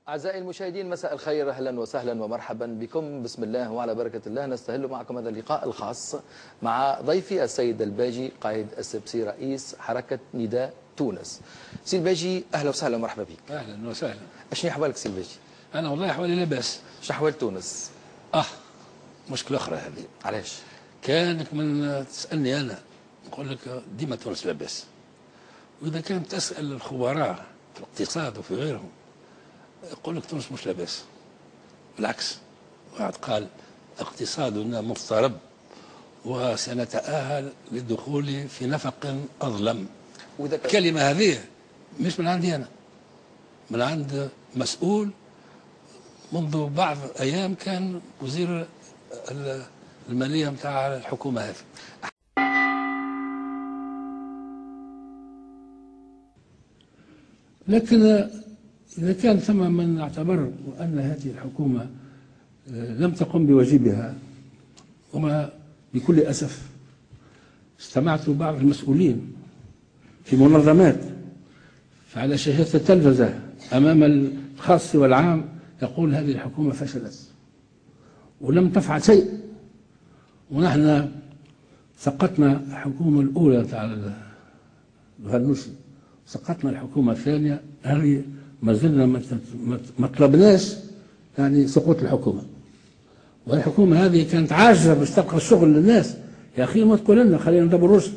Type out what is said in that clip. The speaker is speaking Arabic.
أعزائي المشاهدين، مساء الخير، أهلا وسهلا ومرحبا بكم. بسم الله وعلى بركة الله نستهل معكم هذا اللقاء الخاص مع ضيفي السيد الباجي، قائد السبسي رئيس حركة نداء تونس. سي الباجي، أهلا وسهلا ومرحبا بك. أهلا وسهلا. أشني أحوالك سي الباجي؟ أنا والله أحوالي لاباس. اش أحوال تونس؟ مشكلة أخرى هذه. علاش؟ كانك من تسألني أنا نقول لك ديما تونس لاباس، وإذا كانت تسأل الخبراء في الاقتصاد وفي غيرهم يقول لك تونس مش لاباس. بالعكس، واحد قال اقتصادنا مضطرب وسنتأهل للدخول في نفق أظلم. الكلمة هذه مش من عندي أنا، من عند مسؤول منذ بعض أيام كان وزير المالية متاع الحكومة هذه. لكن إذا كان ثم من اعتبر أن هذه الحكومة لم تقم بواجبها، وما بكل أسف استمعت بعض المسؤولين في منظمات فعلى شاشة التلفزة أمام الخاص والعام يقول هذه الحكومة فشلت ولم تفعل شيء، ونحن سقطنا الحكومة الأولى تاع الغنوشي، سقطنا الحكومة الثانية، هذه ما زلنا ما طلبناش يعني سقوط الحكومة، والحكومة هذه كانت عاجزة باش تلقى الشغل للناس. يا أخي ما تقول لنا خلينا ندبر روسنا،